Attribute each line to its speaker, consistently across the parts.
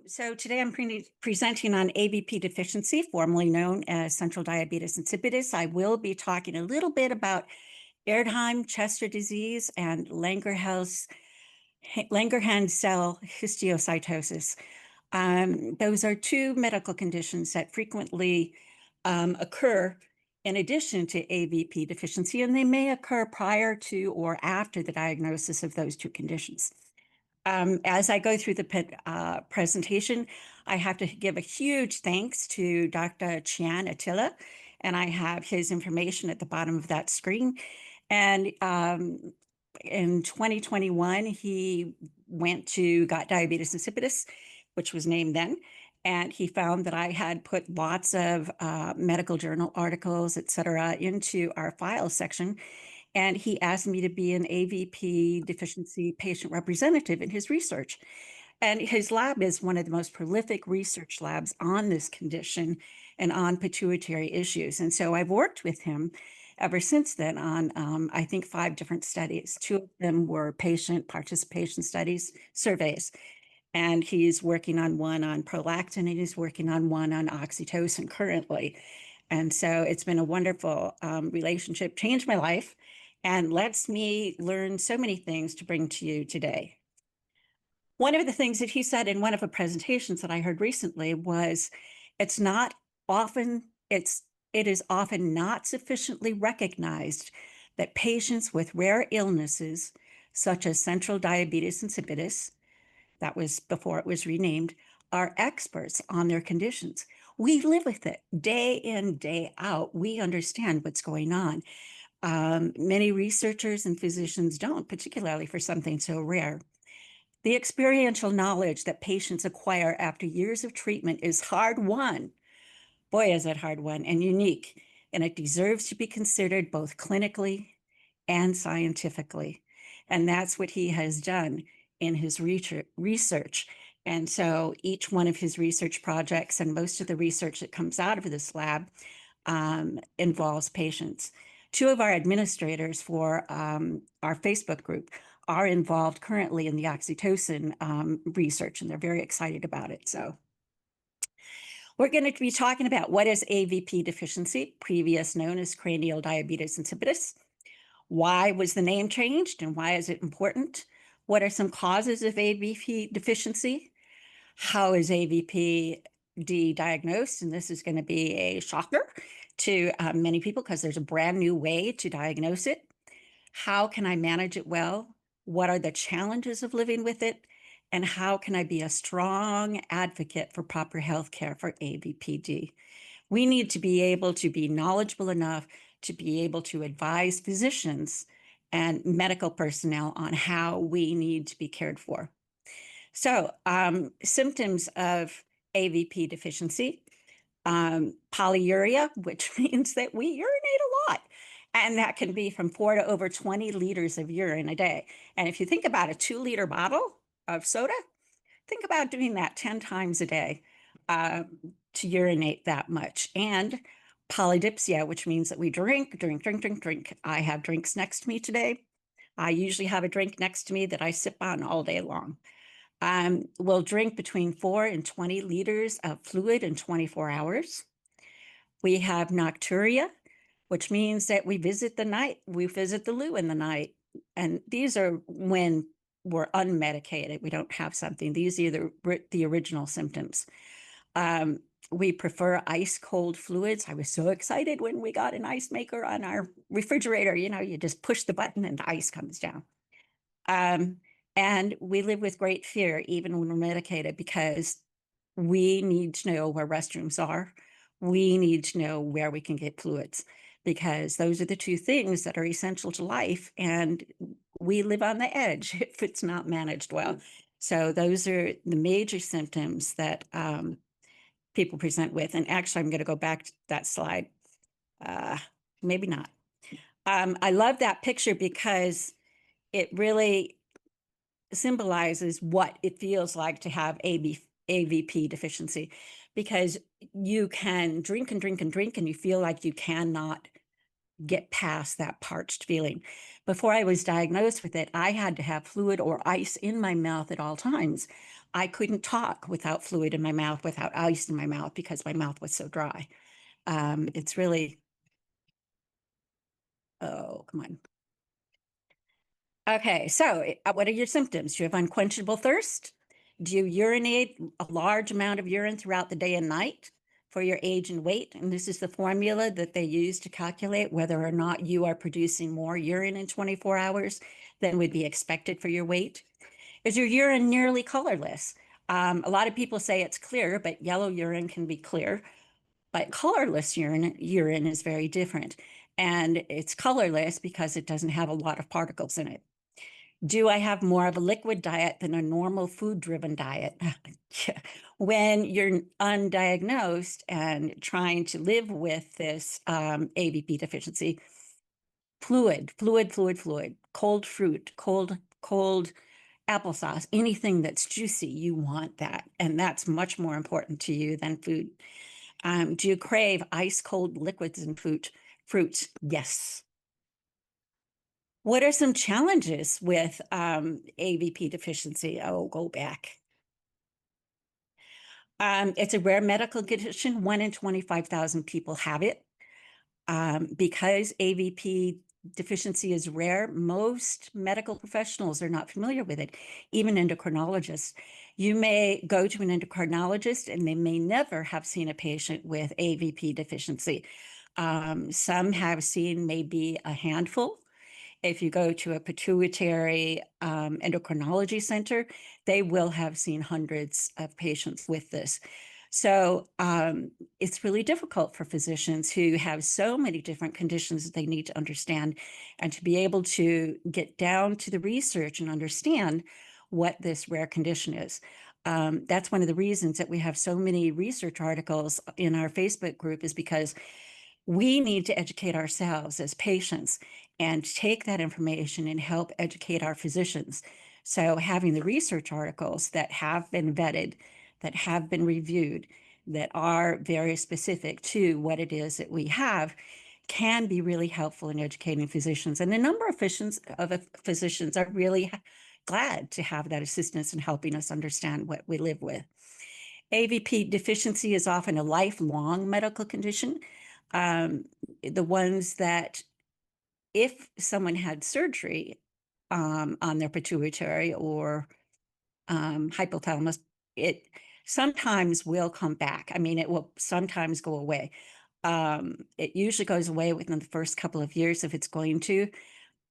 Speaker 1: So today I'm presenting on AVP deficiency, formerly known as central diabetes insipidus. I will be talking a little bit about Erdheim-Chester Disease and Langerhans Cell Histiocytosis. Those are two medical conditions that frequently occur in addition to AVP deficiency, and they may occur prior to or after the diagnosis of those two conditions. As I go through the presentation, I have to give a huge thanks to Dr. Chian Attila, and I have his information at the bottom of that screen. And in 2021, he got diabetes insipidus, which was named then, and he found that I had put lots of medical journal articles, et cetera, into our file section. And he asked me to be an AVP deficiency patient representative in his research. And his lab is one of the most prolific research labs on this condition and on pituitary issues. And so I've worked with him ever since then on, I think, 5 different studies. 2 of them were patient participation studies, surveys. And he's working on one on prolactin, and he's working on one on oxytocin currently. And so it's been a wonderful relationship, changed my life, and lets me learn so many things to bring to you today. One of the things that he said in one of the presentations that I heard recently was, it is often not sufficiently recognized that patients with rare illnesses, such as central diabetes insipidus, that was before it was renamed, are experts on their conditions. We live with it day in, day out. We understand what's going on. Many researchers and physicians don't, particularly for something so rare. The experiential knowledge that patients acquire after years of treatment is hard-won. Boy, is it hard-won and unique, and it deserves to be considered both clinically and scientifically. And that's what he has done in his research. And so each one of his research projects and most of the research that comes out of this lab involves patients. 2 of our administrators for our Facebook group are involved currently in the oxytocin research, and they're very excited about it. So we're going to be talking about what is AVP deficiency, previous known as cranial diabetes insipidus. Why was the name changed and why is it important? What are some causes of AVP deficiency? How is AVP-D diagnosed? And this is going to be a shocker to many people because there's a brand new way to diagnose it. How can I manage it well? What are the challenges of living with it? And how can I be a strong advocate for proper health care for AVP-D? We need to be able to be knowledgeable enough to be able to advise physicians and medical personnel on how we need to be cared for. So symptoms of AVP deficiency, polyuria, which means that we urinate a lot. And that can be from 4 to over 20 liters of urine a day. And if you think about a 2-liter bottle of soda, think about doing that 10 times a day to urinate that much. And polydipsia, which means that we drink. I have drinks next to me today. I usually have a drink next to me that I sip on all day long. We'll drink between 4 and 20 liters of fluid in 24 hours. We have nocturia, which means that we visit the loo in the night. And these are when we're unmedicated. We don't have something. These are the original symptoms. We prefer ice cold fluids. I was so excited when we got an ice maker on our refrigerator. You know, you just push the button and the ice comes down. And we live with great fear, even when we're medicated, because we need to know where restrooms are. We need to know where we can get fluids, because those are the 2 things that are essential to life. And we live on the edge if it's not managed well. So those are the major symptoms that people present with. And actually, I'm going to go back to that slide. Maybe not. I love that picture because it really symbolizes what it feels like to have AVP deficiency, because you can drink and you feel like you cannot get past that parched feeling. Before I was diagnosed with it, I had to have fluid or ice in my mouth at all times. I couldn't talk without fluid in my mouth, without ice in my mouth, because my mouth was so dry. It's really, oh, come on. Okay, so what are your symptoms? Do you have unquenchable thirst? Do you urinate a large amount of urine throughout the day and night for your age and weight? And this is the formula that they use to calculate whether or not you are producing more urine in 24 hours than would be expected for your weight. Is your urine nearly colorless? A lot of people say it's clear, but yellow urine can be clear. But colorless urine is very different. And it's colorless because it doesn't have a lot of particles in it. Do I have more of a liquid diet than a normal food-driven diet? When you're undiagnosed and trying to live with this AVP deficiency, fluid, cold fruit, cold applesauce, anything that's juicy, you want that. And that's much more important to you than food. Do you crave ice cold liquids and fruits? Yes. What are some challenges with AVP deficiency? Oh, go back. It's a rare medical condition. 1 in 25,000 people have it. Because AVP deficiency is rare, most medical professionals are not familiar with it, even endocrinologists. You may go to an endocrinologist and they may never have seen a patient with AVP deficiency. Some have seen maybe a handful. If you go to a pituitary endocrinology center, they will have seen hundreds of patients with this. So it's really difficult for physicians who have so many different conditions that they need to understand, and to be able to get down to the research and understand what this rare condition is. That's one of the reasons that we have so many research articles in our Facebook group, is because we need to educate ourselves as patients and take that information and help educate our physicians. So having the research articles that have been vetted, that have been reviewed, that are very specific to what it is that we have, can be really helpful in educating physicians. And a number of physicians are really glad to have that assistance in helping us understand what we live with. AVP deficiency is often a lifelong medical condition. The ones that, if someone had surgery on their pituitary or hypothalamus, it sometimes will come back. I mean, it will sometimes go away. It usually goes away within the first couple of years if it's going to.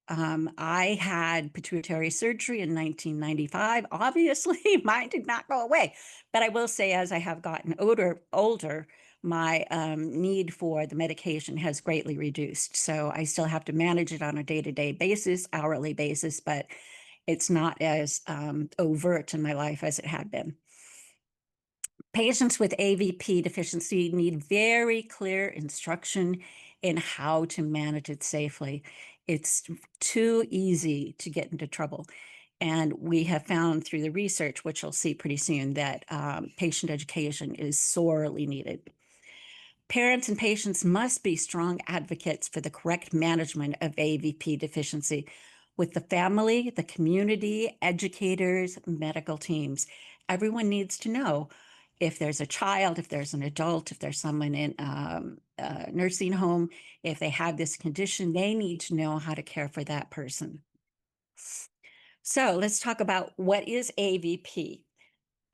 Speaker 1: I had pituitary surgery in 1995. Obviously, mine did not go away. But I will say, as I have gotten older, my need for the medication has greatly reduced. So I still have to manage it on a day-to-day basis, hourly basis, but it's not as overt in my life as it had been. Patients with AVP deficiency need very clear instruction in how to manage it safely. It's too easy to get into trouble. And we have found through the research, which you'll see pretty soon, that patient education is sorely needed. Parents and patients must be strong advocates for the correct management of AVP deficiency with the family, the community, educators, medical teams. Everyone needs to know if there's a child, if there's an adult, if there's someone in a nursing home, if they have this condition, they need to know how to care for that person. So let's talk about what is AVP.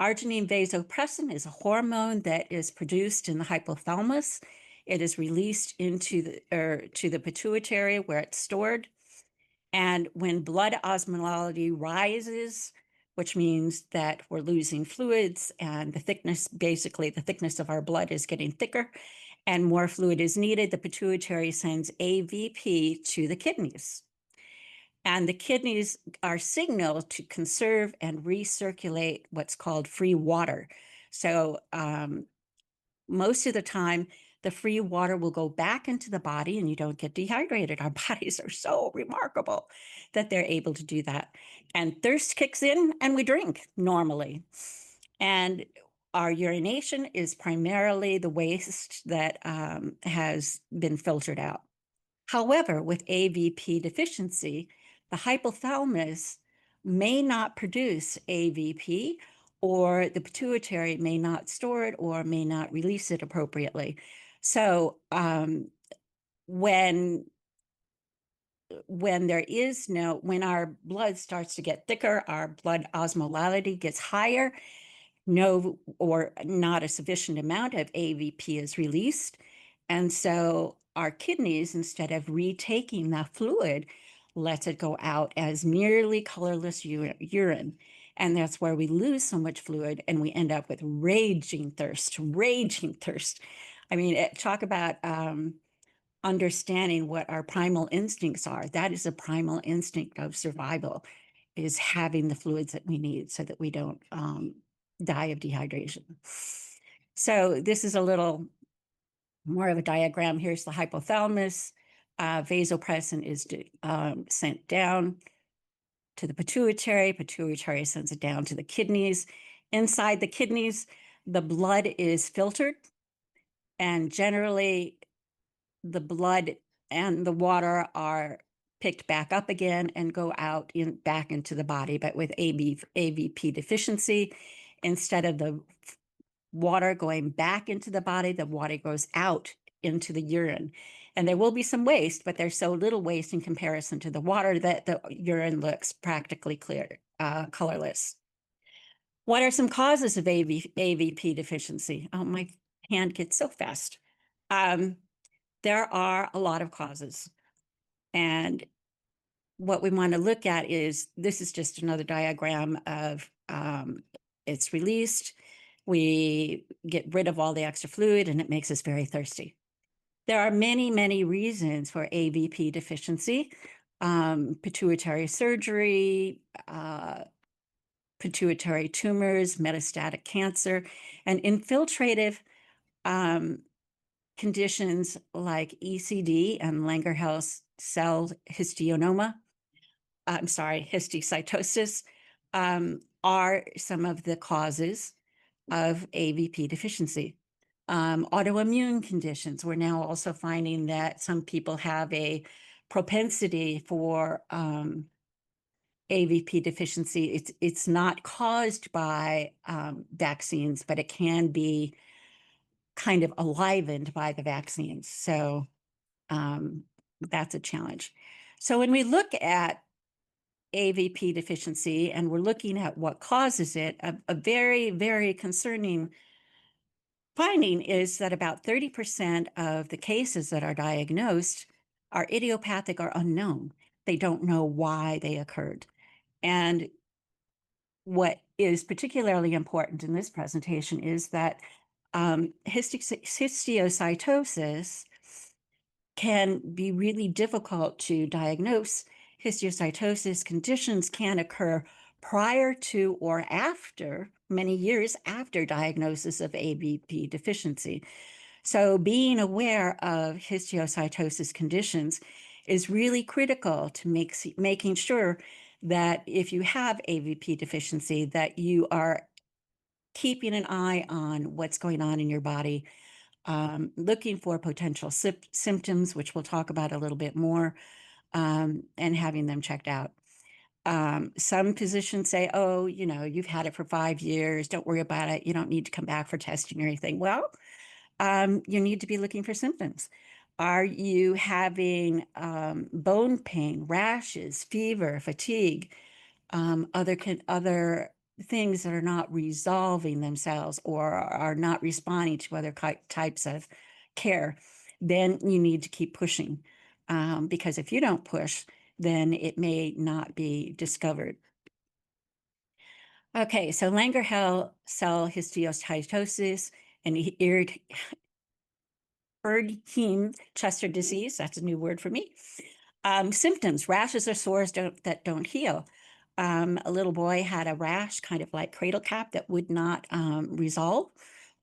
Speaker 1: Arginine vasopressin is a hormone that is produced in the hypothalamus. It is released into to the pituitary where it's stored. And when blood osmolality rises, which means that we're losing fluids and the thickness, basically the thickness of our blood is getting thicker and more fluid is needed, the pituitary sends AVP to the kidneys. And the kidneys are signaled to conserve and recirculate what's called free water. So most of the time, the free water will go back into the body and you don't get dehydrated. Our bodies are so remarkable that they're able to do that. And thirst kicks in and we drink normally. And our urination is primarily the waste that has been filtered out. However, with AVP deficiency, the hypothalamus may not produce AVP, or the pituitary may not store it or may not release it appropriately. So when when our blood starts to get thicker, our blood osmolality gets higher, no or not a sufficient amount of AVP is released. And so our kidneys, instead of retaking that fluid, lets it go out as nearly colorless urine. And that's where we lose so much fluid and we end up with raging thirst, raging thirst. I mean, talk about understanding what our primal instincts are. That is a primal instinct of survival, is having the fluids that we need so that we don't die of dehydration. So this is a little more of a diagram. Here's the hypothalamus. Vasopressin is sent down to the pituitary. Pituitary sends it down to the kidneys. Inside the kidneys, the blood is filtered, and generally the blood and the water are picked back up again and go out back into the body. But with AVP deficiency, instead of the water going back into the body, the water goes out into the urine. And there will be some waste, but there's so little waste in comparison to the water that the urine looks practically clear, colorless. What are some causes of AVP deficiency? Oh, my hand gets so fast. There are a lot of causes. And what we want to look at is, this is just another diagram of it's released. We get rid of all the extra fluid and it makes us very thirsty. There are many, many reasons for AVP deficiency. Pituitary surgery, pituitary tumors, metastatic cancer, and infiltrative conditions like ECD and Langerhans Cell Histiocytosis are some of the causes of AVP deficiency. Autoimmune conditions, we're now also finding that some people have a propensity for AVP deficiency. It's not caused by vaccines, but it can be kind of enlivened by the vaccines. So that's a challenge. So when we look at AVP deficiency and we're looking at what causes it, a very, very concerning finding is that about 30% of the cases that are diagnosed are idiopathic or unknown. They don't know why they occurred. And what is particularly important in this presentation is that histiocytosis can be really difficult to diagnose. Histiocytosis conditions can occur prior to or after, many years after diagnosis of AVP deficiency. So being aware of histiocytosis conditions is really critical to making sure that if you have AVP deficiency, that you are keeping an eye on what's going on in your body, looking for potential symptoms, which we'll talk about a little bit more, and having them checked out. Some physicians say, oh, you know, you've had it for 5 years, don't worry about it, you don't need to come back for testing or anything. Well, you need to be looking for symptoms. Are you having bone pain, rashes, fever, fatigue, other things that are not resolving themselves or are not responding to other types of care? Then you need to keep pushing, because if you don't push, then it may not be discovered. Okay, so Langerhans Cell Histiocytosis and Erdheim-Chester Disease, that's a new word for me. Symptoms, rashes or sores that don't heal. A little boy had a rash, kind of like cradle cap, that would not resolve,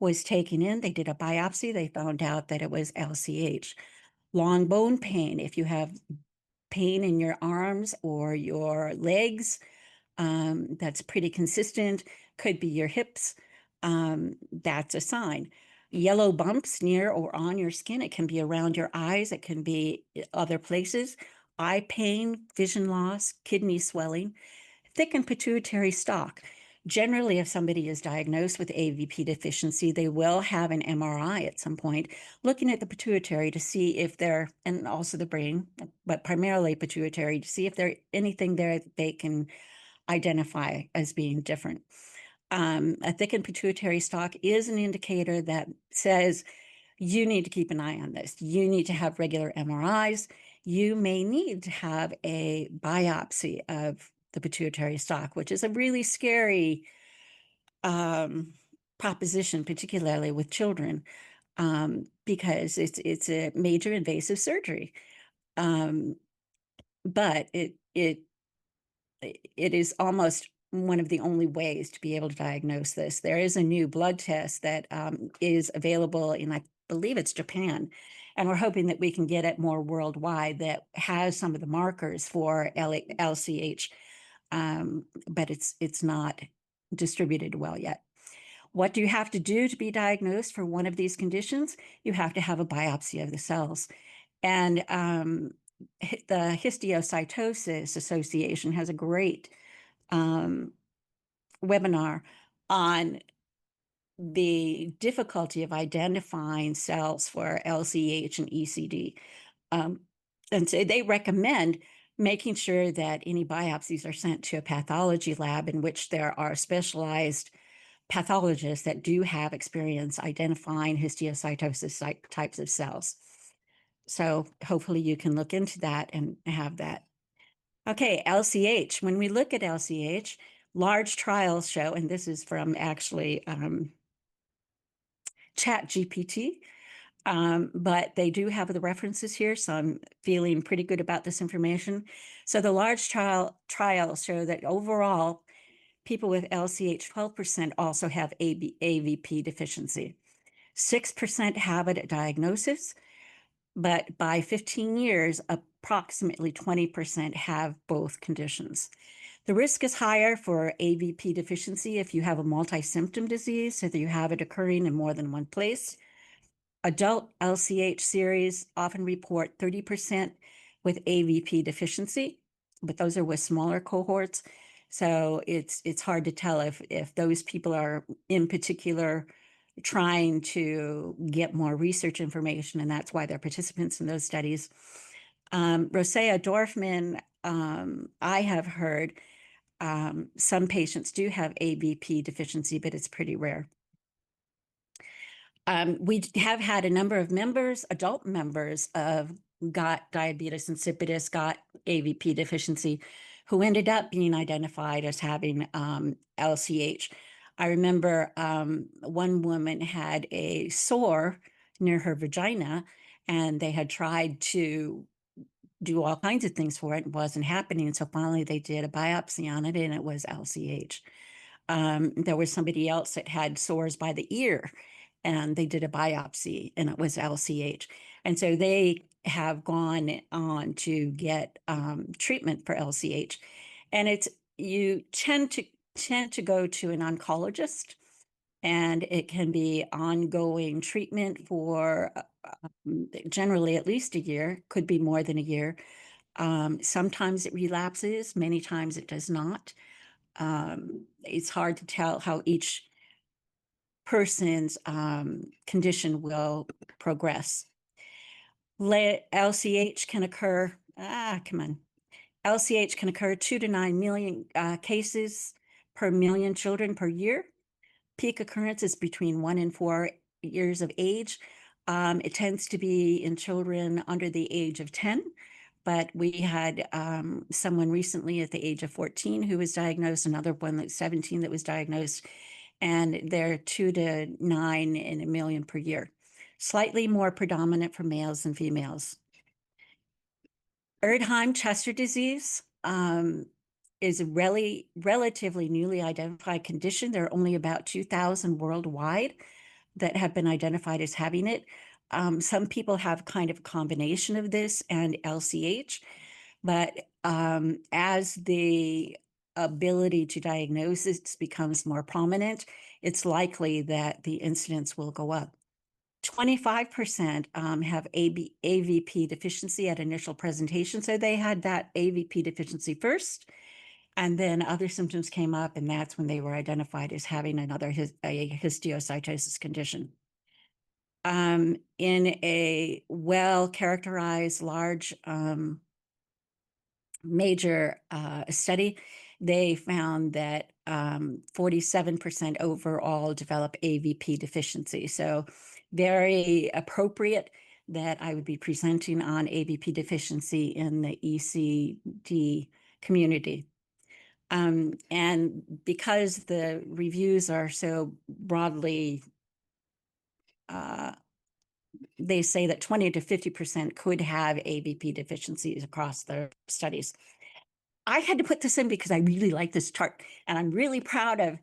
Speaker 1: was taken in. They did a biopsy. They found out that it was LCH. Long bone pain, if you have pain in your arms or your legs, that's pretty consistent, could be your hips, that's a sign. yellow bumps near or on your skin. It can be around your eyes. It can be other places. Eye pain, vision loss, kidney swelling, thickened pituitary stalk. Generally, if somebody is diagnosed with AVP deficiency, they will have an MRI at some point, looking at the pituitary to see if there, and also the brain, but primarily pituitary, to see if there's anything there that they can identify as being different. A thickened pituitary stalk is an indicator that says you need to keep an eye on this. You need to have regular MRIs. You may need to have a biopsy of the pituitary stalk, which is a really scary proposition, particularly with children, because it's a major invasive surgery. But it is almost one of the only ways to be able to diagnose this. There is a new blood test that is available in, I believe it's Japan, and we're hoping that we can get it more worldwide that has some of the markers for LCH, but it's not distributed well yet. What do you have to do to be diagnosed for one of these conditions? You have to have a biopsy of the cells. And the Histiocytosis Association has a great webinar on the difficulty of identifying cells for LCH and ECD. And so they recommend making sure that any biopsies are sent to a pathology lab in which there are specialized pathologists that do have experience identifying histiocytosis types of cells. So hopefully you can look into that and have that. Okay, LCH. When we look at LCH, large trials show, and this is from actually ChatGPT, but they do have the references here, so I'm feeling pretty good about this information. So the large trials show that overall, people with LCH, 12% also have AVP deficiency. 6% have it at diagnosis, but by 15 years, approximately 20% have both conditions. The risk is higher for AVP deficiency if you have a multi-symptom disease, so that you have it occurring in more than one place. Adult LCH series often report 30% with AVP deficiency, but those are with smaller cohorts. So it's hard to tell if those people are in particular trying to get more research information, and that's why they're participants in those studies. Rosea Dorfman, I have heard some patients do have AVP deficiency, but it's pretty rare. We have had a number of members, adult members of got diabetes insipidus, got AVP deficiency, who ended up being identified as having LCH. I remember one woman had a sore near her vagina, and they had tried to do all kinds of things for it. It wasn't happening. So finally they did a biopsy on it, and it was LCH. There was somebody else that had sores by the ear, and they did a biopsy, and it was LCH. And so they have gone on to get treatment for LCH. And you tend to go to an oncologist, and it can be ongoing treatment for generally at least a year, could be more than a year. Sometimes it relapses, many times it does not. It's hard to tell how each person's condition will progress. LCH can occur, LCH can occur 2 to 9 million cases per million children per year. Peak occurrence is between 1 and 4 years of age. It tends to be in children under the age of 10, but we had someone recently at the age of 14 who was diagnosed, another one that's 17 that was diagnosed, and they're 2 to 9 in a million per year. Slightly more predominant for males than females. Erdheim-Chester Disease is a relatively newly identified condition. There are only about 2,000 worldwide that have been identified as having it. Some people have kind of a combination of this and LCH, but as the ability to diagnose it becomes more prominent, it's likely that the incidence will go up. 25% have AVP deficiency at initial presentation. So they had that AVP deficiency first, and then other symptoms came up, and that's when they were identified as having another histiocytosis condition. In a well-characterized large major study, they found that 47% overall develop AVP deficiency. So very appropriate that I would be presenting on AVP deficiency in the ECD community. And because the reviews are so broadly, they say that 20 to 50% could have AVP deficiencies across the studies. I had to put this in because I really like this chart, and I'm really proud of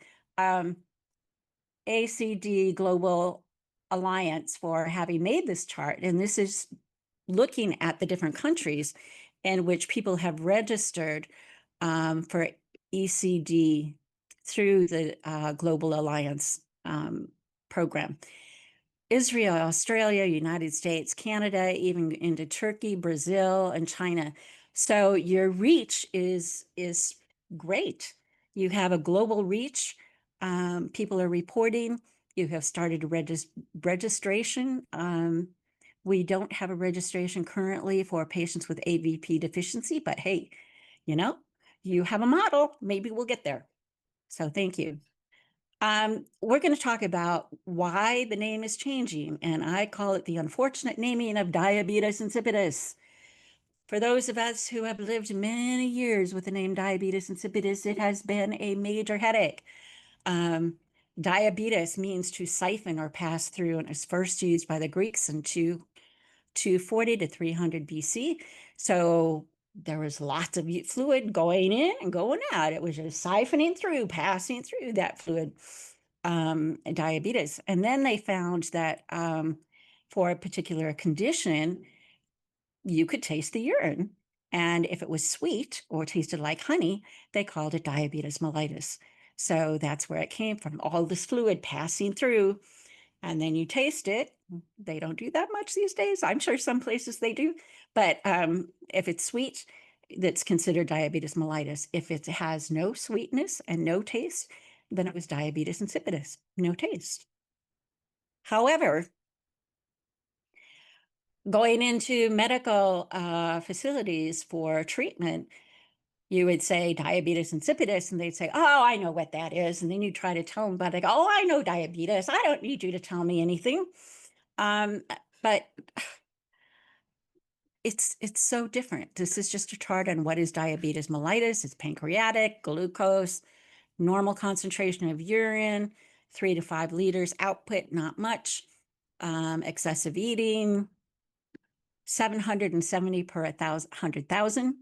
Speaker 1: ACD Global Alliance for having made this chart. And this is looking at the different countries in which people have registered for ECD through the Global Alliance program. Israel, Australia, United States, Canada, even into Turkey, Brazil, and China. So your reach is great. You have a global reach. People are reporting. You have started registration. We don't have a registration currently for patients with AVP deficiency, but hey, you have a model. Maybe we'll get there. So thank you. We're going to talk about why the name is changing, and I call it the unfortunate naming of diabetes insipidus. For those of us who have lived many years with the name diabetes insipidus, it has been a major headache. Diabetes means to siphon or pass through, and it was first used by the Greeks in 240 to 300 BC. So there was lots of fluid going in and going out. It was just siphoning through, passing through that fluid, diabetes. And then they found that for a particular condition, you could taste the urine. And if it was sweet or tasted like honey, they called it diabetes mellitus. So that's where it came from, all this fluid passing through. And then you taste it. They don't do that much these days. I'm sure some places they do. But if it's sweet, that's considered diabetes mellitus. If it has no sweetness and no taste, then it was diabetes insipidus, no taste. However, going into medical facilities for treatment, you would say diabetes insipidus, and they'd say, oh, I know what that is. And then you try to tell them about it. Oh, I know diabetes. I don't need you to tell me anything. But it's so different. This is just a chart on what is diabetes mellitus. It's pancreatic, glucose, normal concentration of urine, 3 to 5 liters output, not much, excessive eating, 770 per 100,000.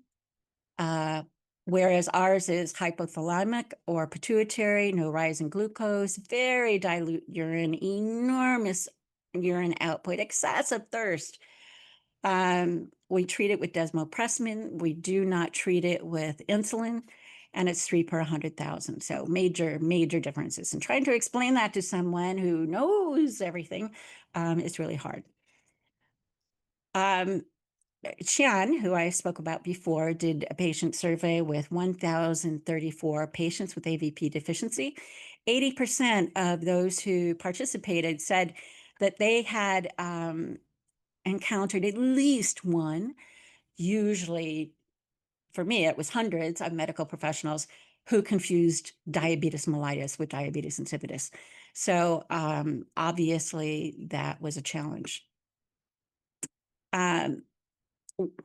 Speaker 1: Whereas ours is hypothalamic or pituitary, no rise in glucose, very dilute urine, enormous urine output, excessive thirst. We treat it with desmopressin. We do not treat it with insulin, and it's 3 per 100,000. So major, major differences. And trying to explain that to someone who knows everything is really hard. Xian, who I spoke about before, did a patient survey with 1,034 patients with AVP deficiency. 80% of those who participated said that they had encountered at least one, usually for me, it was hundreds of medical professionals who confused diabetes mellitus with diabetes insipidus. So obviously that was a challenge.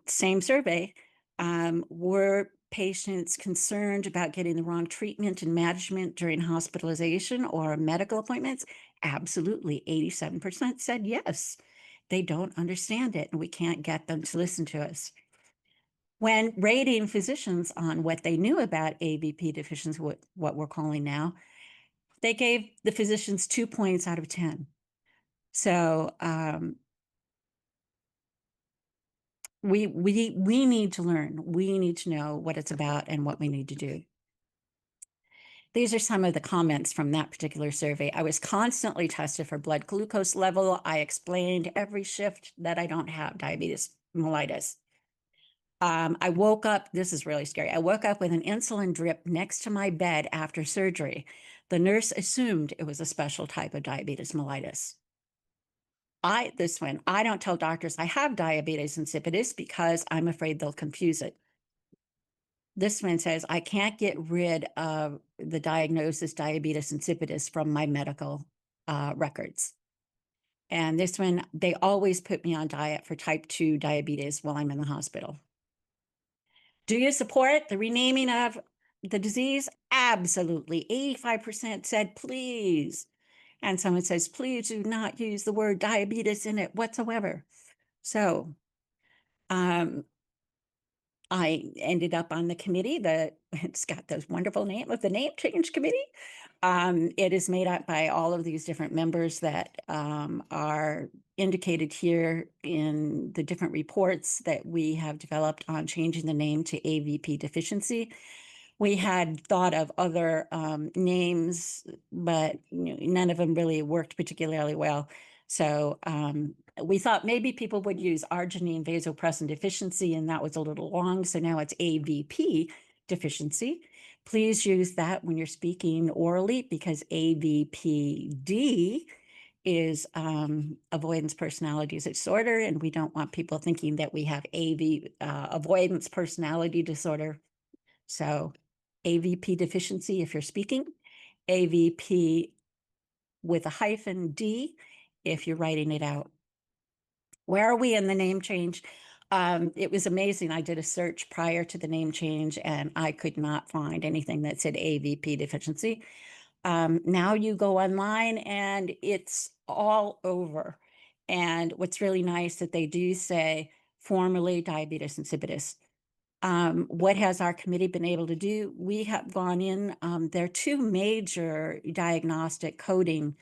Speaker 1: Same survey, were patients concerned about getting the wrong treatment and management during hospitalization or medical appointments? Absolutely. 87% said yes. They don't understand it, and we can't get them to listen to us. When rating physicians on what they knew about AVP deficiency, what we're calling now, they gave the physicians 2 points out of 10. So we need to learn. We need to know what it's about and what we need to do. These are some of the comments from that particular survey. I was constantly tested for blood glucose level. I explained every shift that I don't have diabetes mellitus. I woke up, this is really scary. I woke up with an insulin drip next to my bed after surgery. The nurse assumed it was a special type of diabetes mellitus. I don't tell doctors I have diabetes insipidus because I'm afraid they'll confuse it. This one says, I can't get rid of the diagnosis diabetes insipidus from my medical records. And this one, they always put me on diet for type 2 diabetes while I'm in the hospital. Do you support the renaming of the disease? Absolutely. 85% said please. And someone says, please do not use the word diabetes in it whatsoever. So I ended up on the committee that it's got this wonderful name of the name change committee. It is made up by all of these different members that are indicated here in the different reports that we have developed on changing the name to AVP deficiency. We had thought of other names, but none of them really worked particularly well. So we thought maybe people would use Arginine Vasopressin Deficiency, and that was a little long. So now it's AVP deficiency. Please use that when you're speaking orally because AVP-D is avoidance personality disorder, and we don't want people thinking that we have avoidance personality disorder. So AVP deficiency if you're speaking, AVP with a hyphen D if you're writing it out. Where are we in the name change? It was amazing. I did a search prior to the name change and I could not find anything that said AVP deficiency. Now you go online and it's all over. And what's really nice that they do say formerly diabetes insipidus. What has our committee been able to do? We have gone in, there are two major diagnostic coding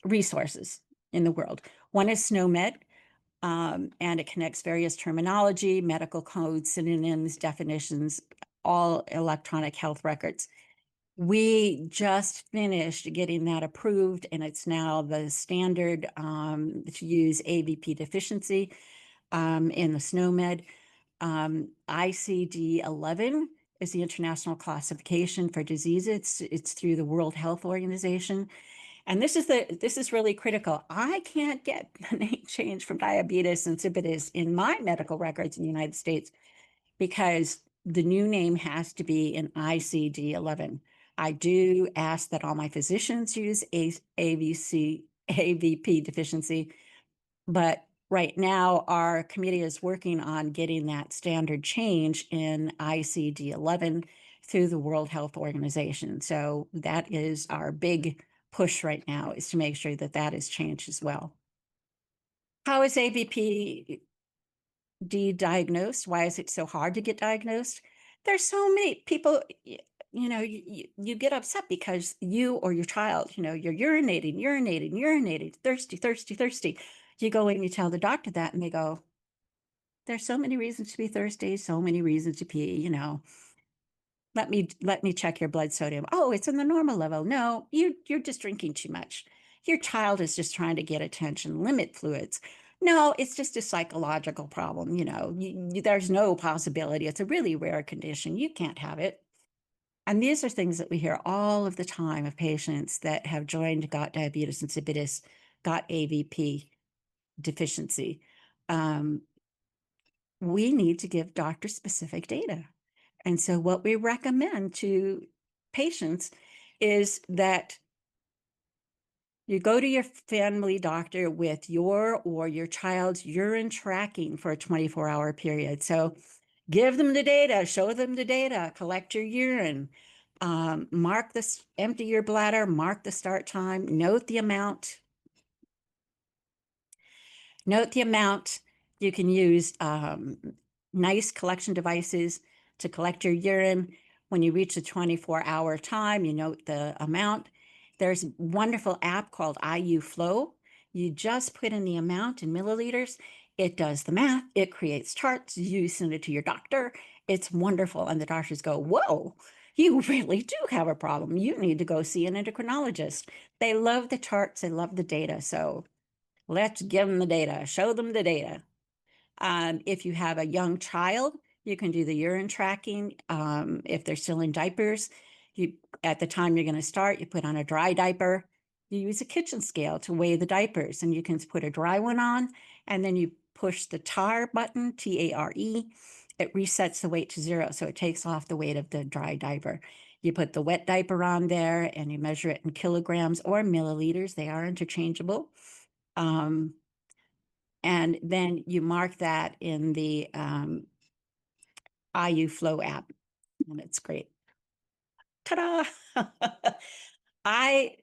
Speaker 1: resources in the world. One is SNOMED, and it connects various terminology, medical codes, synonyms, definitions, all electronic health records. We just finished getting that approved, and it's now the standard to use AVP deficiency in the SNOMED. ICD-11 is the international classification for diseases. It's through the World Health Organization. And this is really critical. I can't get the name change from diabetes insipidus in my medical records in the United States because the new name has to be in ICD-11. I do ask that all my physicians use AVP deficiency, but right now our committee is working on getting that standard change in ICD-11 through the World Health Organization. So that is our big push right now, is to make sure that that is changed as well. How is AVP-D diagnosed? Why is it so hard to get diagnosed? There's so many people, you get upset because you or your child, you're urinating, thirsty. You go in and you tell the doctor that and they go, there's so many reasons to be thirsty, so many reasons to pee, let me check your blood sodium. Oh, it's in the normal level. No, you're just drinking too much. Your child is just trying to get attention, limit fluids. No, it's just a psychological problem. There's no possibility. It's a really rare condition. You can't have it. And these are things that we hear all of the time of patients that have got diabetes insipidus, got AVP deficiency. We need to give doctor-specific data. And so what we recommend to patients is that you go to your family doctor with your or your child's urine tracking for a 24-hour period. So give them the data, show them the data, collect your urine, empty your bladder, mark the start time, note the amount. You can use nice collection devices to collect your urine. When you reach the 24-hour time, you note the amount. There's a wonderful app called IU Flow. You just put in the amount in milliliters. It does the math. It creates charts. You send it to your doctor. It's wonderful. And the doctors go, whoa, you really do have a problem. You need to go see an endocrinologist. They love the charts, they love the data. So let's give them the data, show them the data. If you have a young child, you can do the urine tracking. If they're still in diapers, at the time you're going to start, you put on a dry diaper. You use a kitchen scale to weigh the diapers, and you can put a dry one on, and then you push the TAR button, TARE. It resets the weight to 0, so it takes off the weight of the dry diaper. You put the wet diaper on there, and you measure it in kilograms or milliliters. They are interchangeable. And then you mark that in the IU Flow app, and it's great. Ta-da! I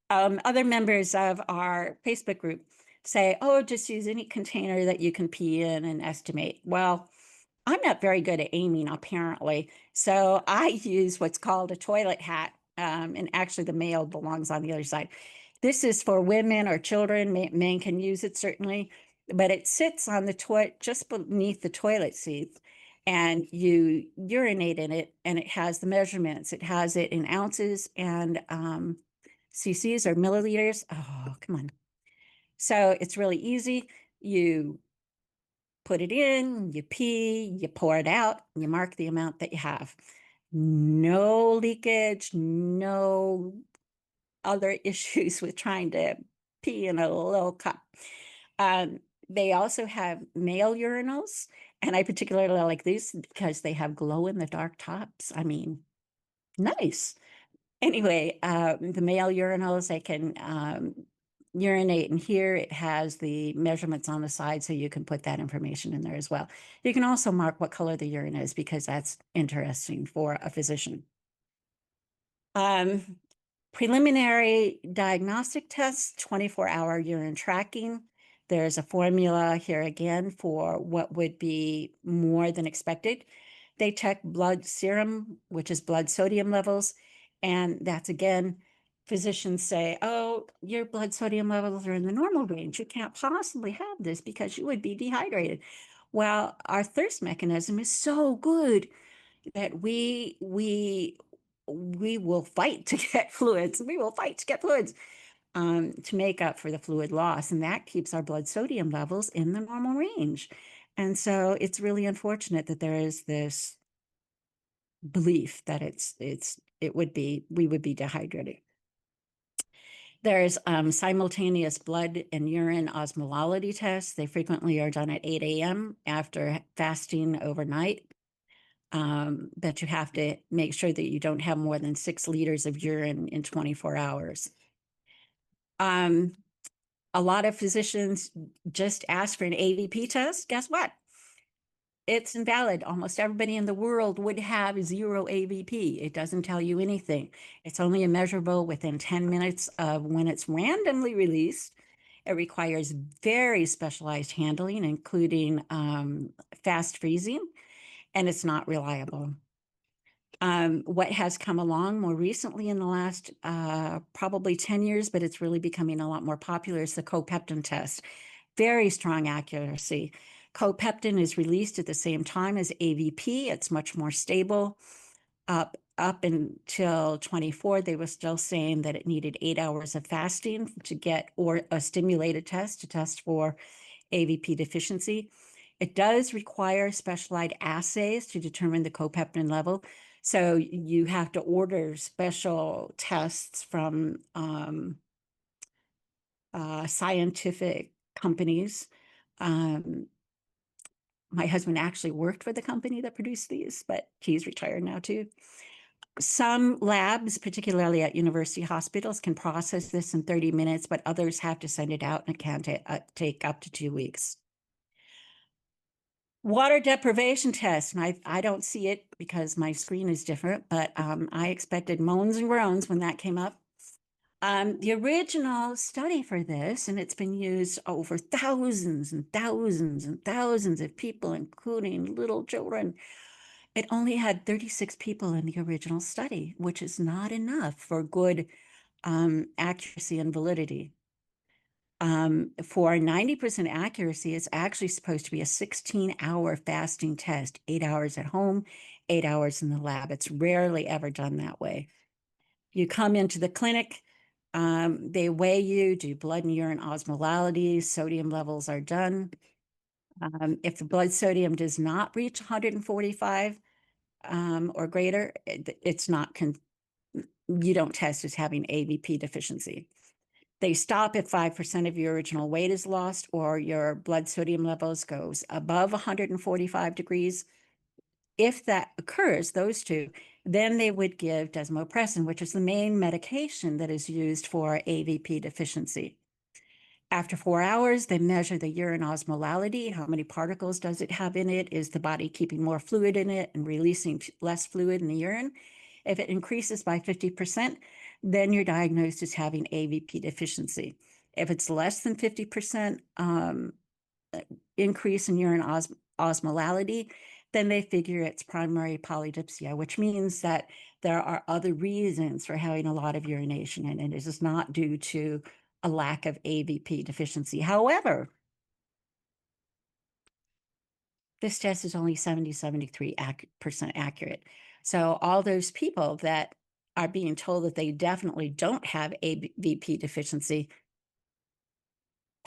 Speaker 1: other members of our Facebook group say, oh, just use any container that you can pee in and estimate. Well, I'm not very good at aiming, apparently. So I use what's called a toilet hat. And actually the male belongs on the other side. This is for women or children. Men can use it, certainly. But it sits on the toilet, just beneath the toilet seat. And you urinate in it, and it has the measurements. It has it in ounces and cc's or milliliters. Oh, come on. So it's really easy. You put it in, you pee, you pour it out, and you mark the amount that you have. No leakage, no other issues with trying to pee in a little cup. They also have male urinals, and I particularly like these because they have glow-in-the-dark tops. I mean, nice. Anyway, the male urinals, they can urinate in here. It has the measurements on the side, so you can put that information in there as well. You can also mark what color the urine is, because that's interesting for a physician. Preliminary diagnostic tests, 24-hour urine tracking. There's a formula here again for what would be more than expected. They check blood serum, which is blood sodium levels. And that's, again, physicians say, oh, your blood sodium levels are in the normal range. You can't possibly have this because you would be dehydrated. Well, our thirst mechanism is so good that we will fight to get fluids. We will fight to get fluids to make up for the fluid loss. And that keeps our blood sodium levels in the normal range. And so it's really unfortunate that there is this belief that we would be dehydrated. There's simultaneous blood and urine osmolality tests. They frequently are done at 8 a.m. after fasting overnight. But you have to make sure that you don't have more than 6 liters of urine in 24 hours. A lot of physicians just ask for an AVP test. Guess what? It's invalid. Almost everybody in the world would have 0 AVP. It doesn't tell you anything. It's only measurable within 10 minutes of when it's randomly released. It requires very specialized handling, including fast freezing, and it's not reliable. What has come along more recently in the last probably 10 years, but it's really becoming a lot more popular, is the copeptin test. Very strong accuracy. Copeptin is released at the same time as AVP. It's much more stable. Up until 24, they were still saying that it needed 8 hours of fasting to get, or a stimulated test to test for AVP deficiency. It does require specialized assays to determine the copeptin level. So you have to order special tests from scientific companies. My husband actually worked for the company that produced these, but he's retired now too. Some labs, particularly at university hospitals, can process this in 30 minutes, but others have to send it out, and it can take up to 2 weeks. Water deprivation test, and I don't see it because my screen is different, but I expected moans and groans when that came up. The original study for this, and it's been used over thousands and thousands and thousands of people, including little children. It only had 36 people in the original study, which is not enough for good accuracy and validity. For 90% accuracy, it's actually supposed to be a 16-hour fasting test, 8 hours at home, 8 hours in the lab. It's rarely ever done that way. You come into the clinic, they weigh you, do blood and urine osmolality, sodium levels are done. If the blood sodium does not reach 145 or greater, it's not, you don't test as having AVP deficiency. They stop if 5% of your original weight is lost or your blood sodium levels goes above 145 degrees. If that occurs, those two, then they would give desmopressin, which is the main medication that is used for AVP deficiency. After 4 hours, they measure the urine osmolality. How many particles does it have in it? Is the body keeping more fluid in it and releasing less fluid in the urine? If it increases by 50%, then you're diagnosed as having AVP deficiency. If it's less than 50% increase in urine osmolality, then they figure it's primary polydipsia, which means that there are other reasons for having a lot of urination, and it is not due to a lack of AVP deficiency. However, this test is only 73% accurate. So all those people that are being told that they definitely don't have AVP deficiency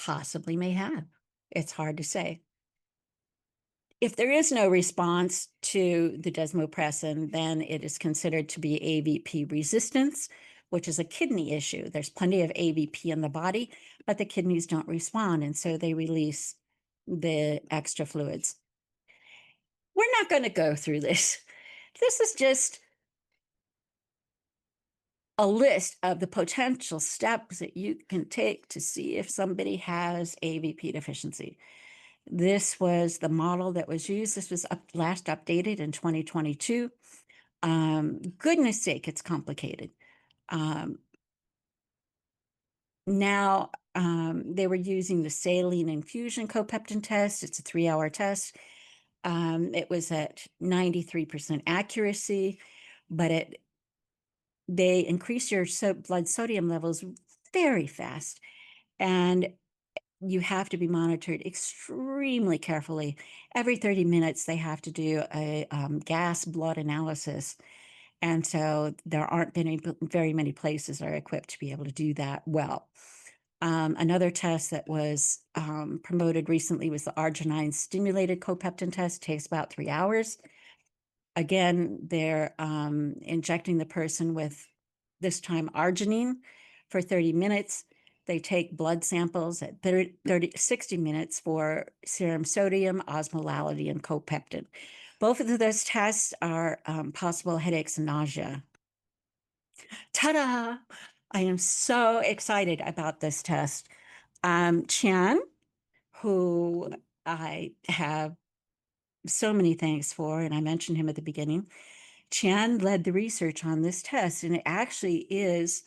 Speaker 1: possibly may have. It's hard to say. If there is no response to the desmopressin, then it is considered to be AVP resistance, which is a kidney issue. There's plenty of AVP in the body, but the kidneys don't respond, and so they release the extra fluids. We're not going to go through this. This is just a list of the potential steps that you can take to see if somebody has AVP deficiency. This was the model that was used. This was last updated in 2022. Goodness sake, it's complicated. Now they were using the saline infusion copeptin test. It's a 3-hour test. It was at 93% accuracy, but they increase your blood sodium levels very fast. And you have to be monitored extremely carefully. Every 30 minutes, they have to do a gas blood analysis. And so there aren't very many places that are equipped to be able to do that well. Another test that was promoted recently was the Arginine stimulated copeptin test. It takes about 3 hours. Again, they're injecting the person with, this time, arginine for 30 minutes. They take blood samples at 60 minutes for serum sodium, osmolality, and copeptin. Both of those tests are possible headaches and nausea. Ta-da! I am so excited about this test. Chan, who I have so many thanks for, and I mentioned him at the beginning, Chan led the research on this test, and it actually is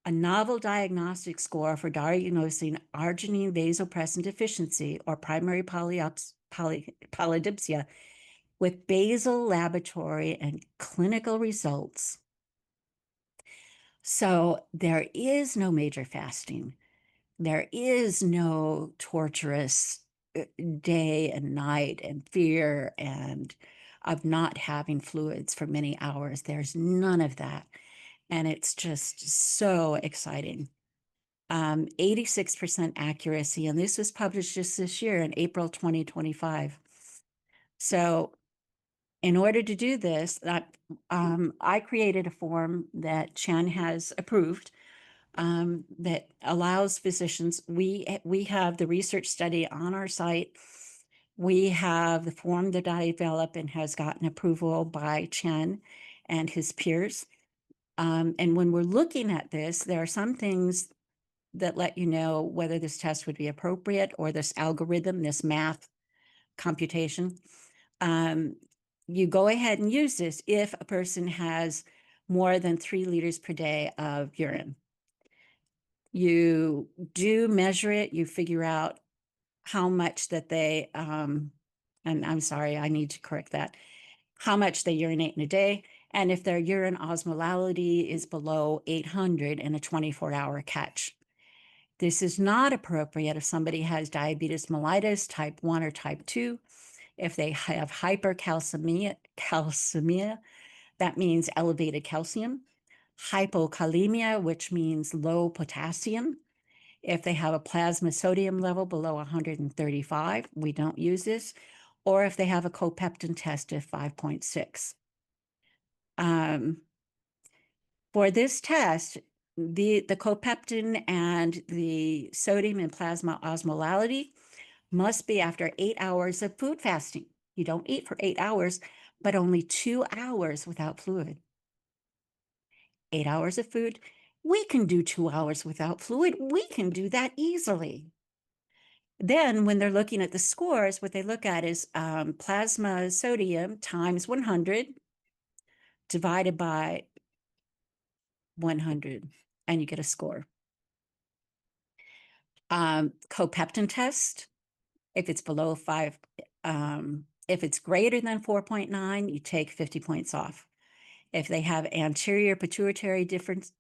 Speaker 1: a novel diagnostic score for diagnosing arginine vasopressin deficiency or primary polydipsia with basal laboratory and clinical results. So there is no major fasting. There is no torturous day and night and fear and of not having fluids for many hours. There's none of that. And it's just so exciting. 86% accuracy, and this was published just this year in April 2025. So in order to do this, I created a form that Chen has approved that allows physicians, we have the research study on our site. We have the form that I developed and has gotten approval by Chen and his peers. And when we're looking at this, there are some things that let you know whether this test would be appropriate or this algorithm, this math computation. You go ahead and use this if a person has more than 3 liters per day of urine. You do measure it, you figure out how much that they, and I'm sorry, I need to correct that, how much they urinate in a day, and if their urine osmolality is below 800 in a 24-hour catch. This is not appropriate if somebody has diabetes mellitus type 1 or type 2. If they have hypercalcemia, that means elevated calcium. Hypokalemia, which means low potassium. If they have a plasma sodium level below 135, we don't use this. Or if they have a copeptin test of 5.6. For this test, the copeptin and the sodium and plasma osmolality must be after 8 hours of food fasting. You don't eat for 8 hours, but only 2 hours without fluid. 8 hours of food, we can do 2 hours without fluid. We can do that easily. Then when they're looking at the scores, what they look at is plasma sodium times 100 divided by 100, and you get a score. Copeptin test, if it's below 5, if it's greater than 4.9, you take 50 points off. If they have anterior pituitary difficulty,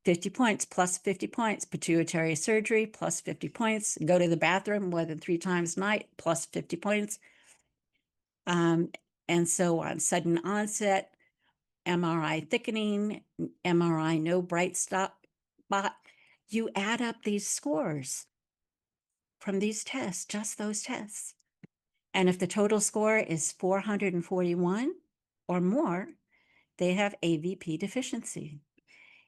Speaker 1: 50 points plus 50 points, pituitary surgery plus 50 points, go to the bathroom more than 3 times a night plus 50 points, and so on. Sudden onset, MRI thickening, MRI no bright spot. You add up these scores from these tests, just those tests. And if the total score is 441 or more, they have AVP deficiency.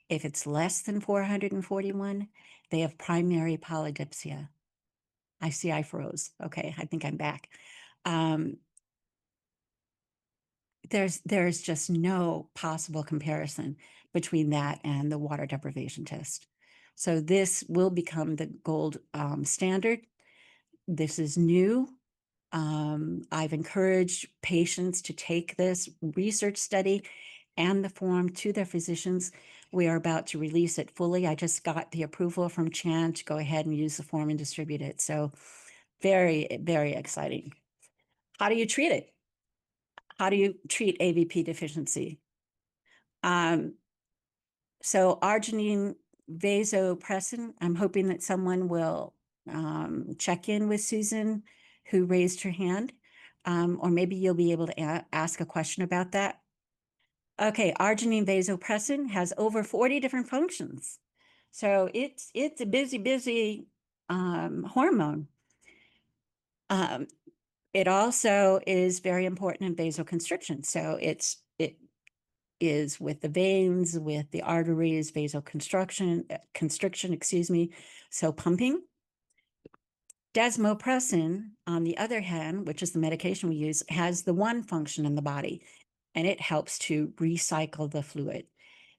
Speaker 1: If it's less than 441, they have primary polydipsia. I see I froze. Okay, I think I'm back. There's just no possible comparison between that and the water deprivation test. So this will become the gold standard. This is new. I've encouraged patients to take this research study and the form to their physicians. We are about to release it fully. I just got the approval from Chan to go ahead and use the form and distribute it. So very, very exciting. How do you treat it? How do you treat AVP deficiency? So Arginine Vasopressin, I'm hoping that someone will check in with Susan, who raised her hand, or maybe you'll be able to ask a question about that. Okay, Arginine Vasopressin has over 40 different functions. So it's a busy hormone. It also is very important in vasoconstriction. So it is with the veins, with the arteries, constriction, excuse me, so pumping. Desmopressin, on the other hand, which is the medication we use, has the one function in the body, and it helps to recycle the fluid.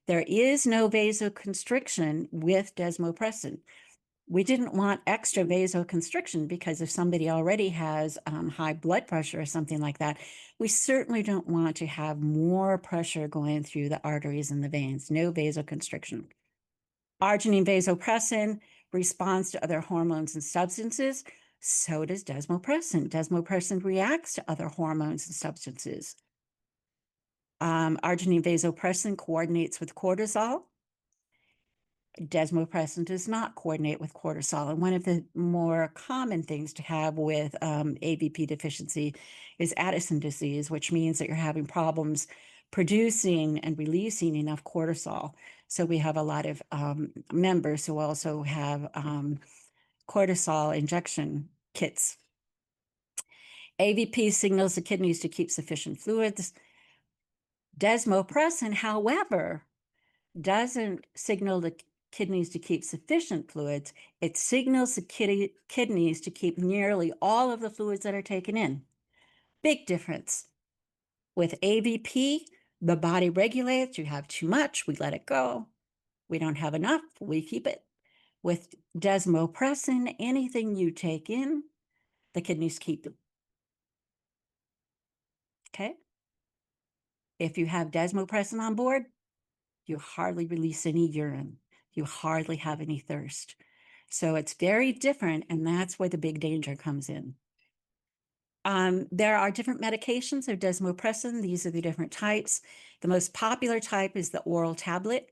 Speaker 1: There is no vasoconstriction with desmopressin. We didn't want extra vasoconstriction because if somebody already has high blood pressure or something like that, we certainly don't want to have more pressure going through the arteries and the veins. No vasoconstriction. Arginine vasopressin responds to other hormones and substances. So does desmopressin. Desmopressin reacts to other hormones and substances. Arginine vasopressin coordinates with cortisol. Desmopressin does not coordinate with cortisol. And one of the more common things to have with AVP deficiency is Addison disease, which means that you're having problems producing and releasing enough cortisol. So we have a lot of members who also have cortisol injection kits. AVP signals the kidneys to keep sufficient fluids. Desmopressin, however, doesn't signal the kidneys to keep sufficient fluids. It signals the kidneys to keep nearly all of the fluids that are taken in. Big difference. With AVP, the body regulates. You have too much, we let it go. We don't have enough, we keep it. With desmopressin, anything you take in, the kidneys keep them. Okay? If you have desmopressin on board, you hardly release any urine. You hardly have any thirst. So it's very different, and that's where the big danger comes in. There are different medications of desmopressin. These are the different types. The most popular type is the oral tablet.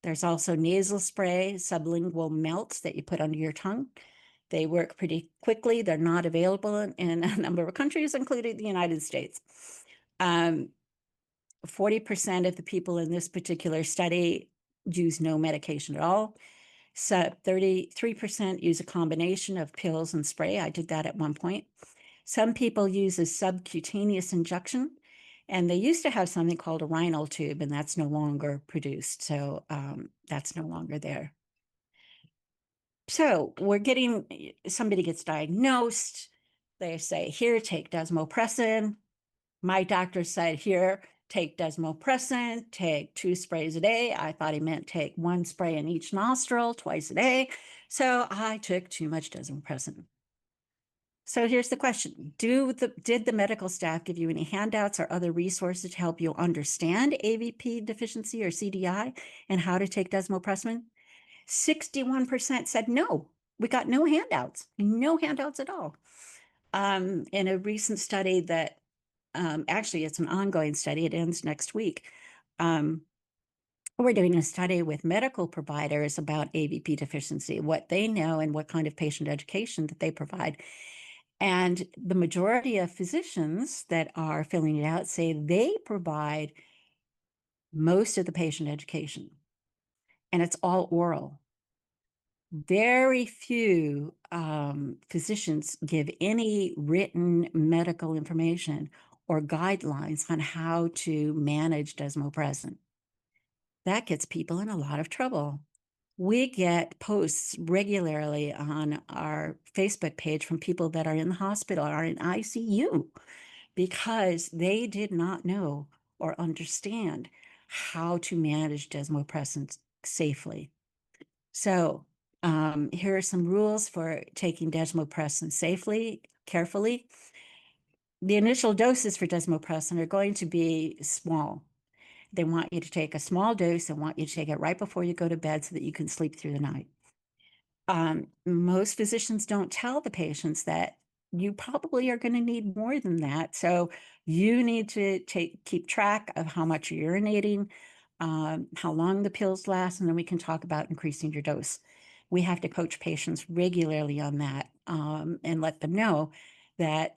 Speaker 1: There's also nasal spray, sublingual melts that you put under your tongue. They work pretty quickly. They're not available in a number of countries, including the United States. 40% of the people in this particular study use no medication at all. So 33% use a combination of pills and spray. I did that at one point. Some people use a subcutaneous injection, and they used to have something called a Rhinal tube, and that's no longer produced. So that's no longer there. So somebody gets diagnosed. They say, here, take desmopressin. My doctor said, here, take desmopressin, take 2 sprays a day. I thought he meant take 1 spray in each nostril twice a day. So I took too much desmopressin. So here's the question. Did the medical staff give you any handouts or other resources to help you understand AVP deficiency or CDI and how to take desmopressin? 61% said no. We got no handouts at all. In a recent study that actually, it's an ongoing study. It ends next week. We're doing a study with medical providers about AVP deficiency, what they know and what kind of patient education that they provide. And the majority of physicians that are filling it out say they provide most of the patient education, and it's all oral. Very few physicians give any written medical information or guidelines on how to manage desmopressin. That gets people in a lot of trouble. We get posts regularly on our Facebook page from people that are in the hospital, are in ICU, because they did not know or understand how to manage desmopressin safely. So here are some rules for taking desmopressin safely, carefully. The initial doses for desmopressin are going to be small. They want you to take a small dose and want you to take it right before you go to bed so that you can sleep through the night. Most physicians don't tell the patients that you probably are going to need more than that. So you need to keep track of how much you're urinating, how long the pills last, and then we can talk about increasing your dose. We have to coach patients regularly on that and let them know that,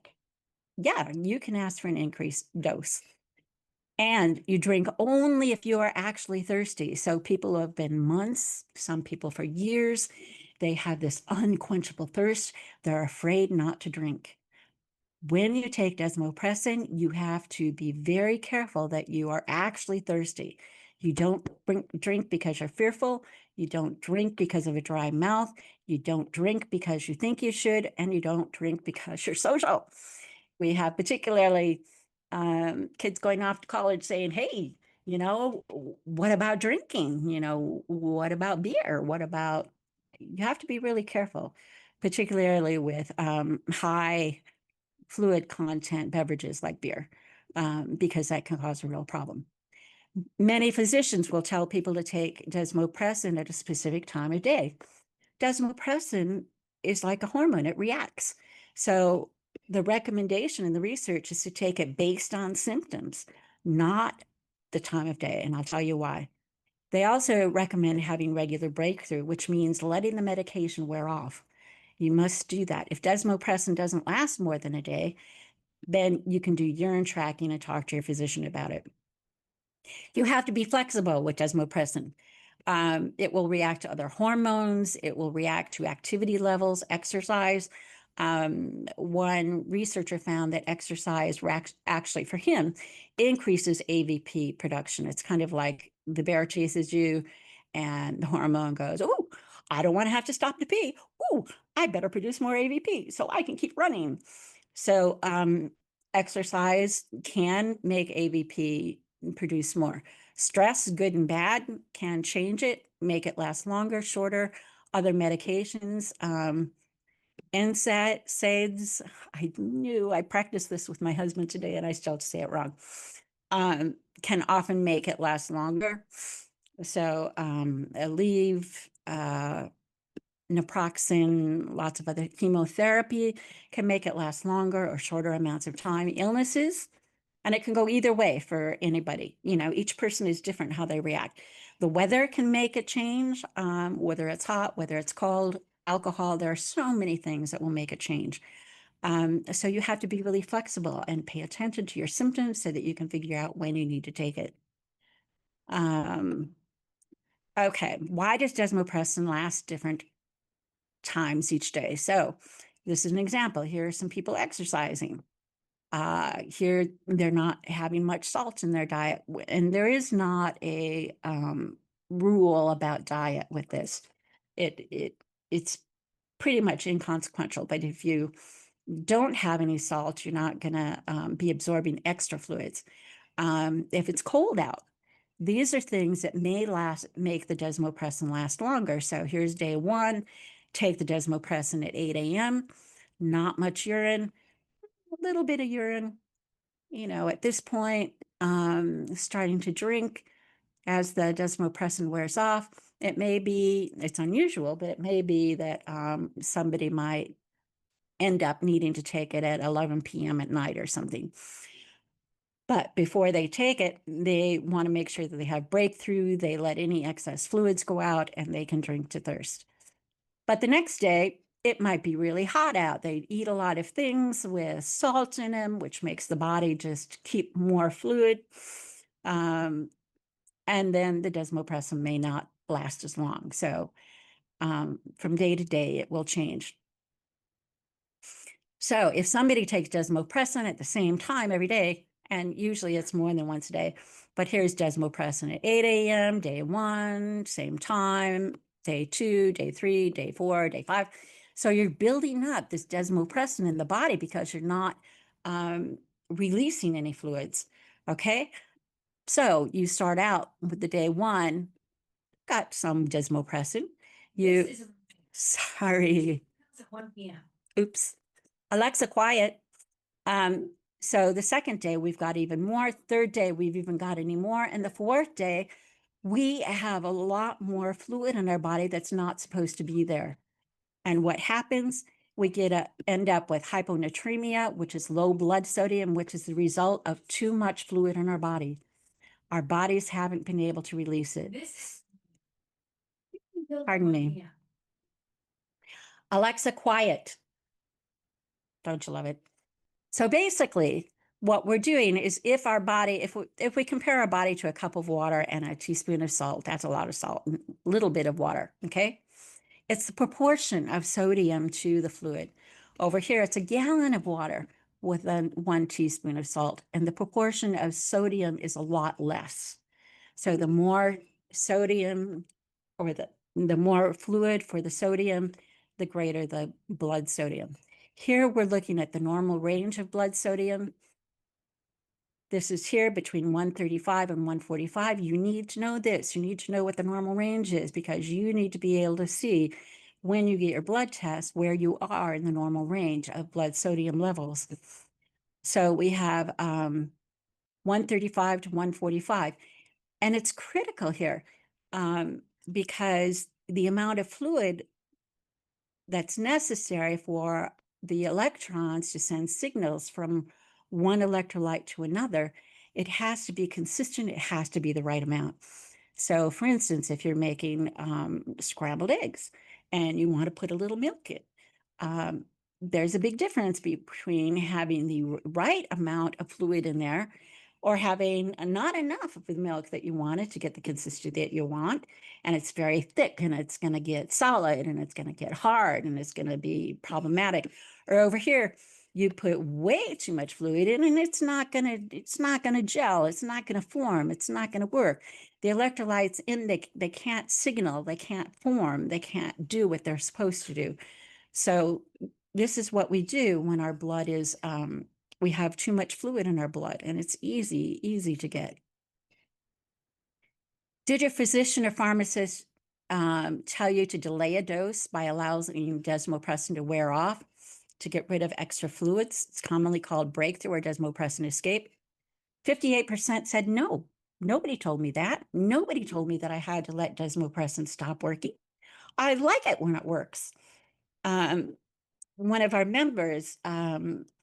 Speaker 1: yeah, you can ask for an increased dose. And you drink only if you are actually thirsty. So people who have been months, some people for years, they have this unquenchable thirst. They're afraid not to drink. When you take desmopressin, you have to be very careful that you are actually thirsty. You don't drink because you're fearful. You don't drink because of a dry mouth. You don't drink because you think you should, and you don't drink because you're social. We have particularly kids going off to college saying, hey, what about drinking? What about beer? You have to be really careful, particularly with high fluid content beverages like beer, because that can cause a real problem. Many physicians will tell people to take desmopressin at a specific time of day. Desmopressin is like a hormone, it reacts. So the recommendation in the research is to take it based on symptoms, not the time of day, and I'll tell you why. They also recommend having regular breakthrough, which means letting the medication wear off. You must do that. If desmopressin doesn't last more than a day, then you can do urine tracking and talk to your physician about it. You have to be flexible with desmopressin. It will react to other hormones. It will react to activity levels, exercise. One researcher found that exercise actually, for him, increases AVP production. It's kind of like the bear chases you and the hormone goes, oh, I don't want to have to stop to pee. Oh, I better produce more AVP so I can keep running. So exercise can make AVP produce more. Stress, good and bad, can change it, make it last longer, shorter. Other medications, NSAIDs, I practiced this with my husband today and I still say it wrong, can often make it last longer. So Aleve, naproxen, lots of other chemotherapy can make it last longer or shorter amounts of time. Illnesses, and it can go either way for anybody. Each person is different how they react. The weather can make it change, whether it's hot, whether it's cold. alcohol. There are so many things that will make a change. So you have to be really flexible and pay attention to your symptoms so that you can figure out when you need to take it. Okay, why does desmopressin last different times each day? So this is an example. Here are some people exercising. Here they're not having much salt in their diet, and there is not a rule about diet with this. It's pretty much inconsequential, but if you don't have any salt, you're not going to be absorbing extra fluids. If it's cold out, these are things that may make the desmopressin last longer. So here's day one, take the desmopressin at 8 a.m., not much urine, a little bit of urine, at this point, starting to drink as the desmopressin wears off. It's unusual, but it may be that somebody might end up needing to take it at 11 p.m. at night or something. But before they take it, they want to make sure that they have breakthrough, they let any excess fluids go out, and they can drink to thirst. But the next day, it might be really hot out. They eat a lot of things with salt in them, which makes the body just keep more fluid. And then the desmopressin may not last as long. So from day to day, it will change. So if somebody takes desmopressin at the same time every day, and usually it's more than once a day, but here's desmopressin at 8 a.m., day one, same time, day two, day three, day four, day five. So you're building up this desmopressin in the body because you're not releasing any fluids, okay? So you start out with the day one, got some desmopressin. Sorry.
Speaker 2: It's 1 p.m.
Speaker 1: Oops. Alexa, quiet. So the second day, we've got even more. Third day, we've even got any more. And the fourth day, we have a lot more fluid in our body that's not supposed to be there. And what happens? We end up with hyponatremia, which is low blood sodium, which is the result of too much fluid in our body. Our bodies haven't been able to release it. Pardon me. Alexa, quiet. Don't you love it? So basically, what we're doing is if we compare our body to a cup of water and a teaspoon of salt, that's a lot of salt, a little bit of water, okay? It's the proportion of sodium to the fluid. Over here, it's a gallon of water with 1 teaspoon of salt, and the proportion of sodium is a lot less. So the more sodium, or the more fluid for the sodium, the greater the blood sodium. Here we're looking at the normal range of blood sodium. This is here between 135 and 145. You need to know this. You need to know what the normal range is because you need to be able to see when you get your blood test where you are in the normal range of blood sodium levels. So we have 135 to 145. And it's critical here because the amount of fluid that's necessary for the electrons to send signals from one electrolyte to another, it has to be consistent. It has to be the right amount. So for instance, if you're making scrambled eggs and you want to put a little milk in, there's a big difference between having the right amount of fluid in there or having not enough of the milk that you wanted to get the consistency that you want. And it's very thick and it's going to get solid and it's going to get hard and it's going to be problematic. Or over here, you put way too much fluid in and it's not going to gel. It's not going to form. It's not going to work. The electrolytes they can't signal, they can't form, they can't do what they're supposed to do. So this is what we do when our blood is, we have too much fluid in our blood and it's easy to get. Did your physician or pharmacist tell you to delay a dose by allowing desmopressin to wear off to get rid of extra fluids? It's commonly called breakthrough or desmopressin escape. 58% said no. Nobody told me that. Nobody told me that I had to let desmopressin stop working. I like it when it works. One of our members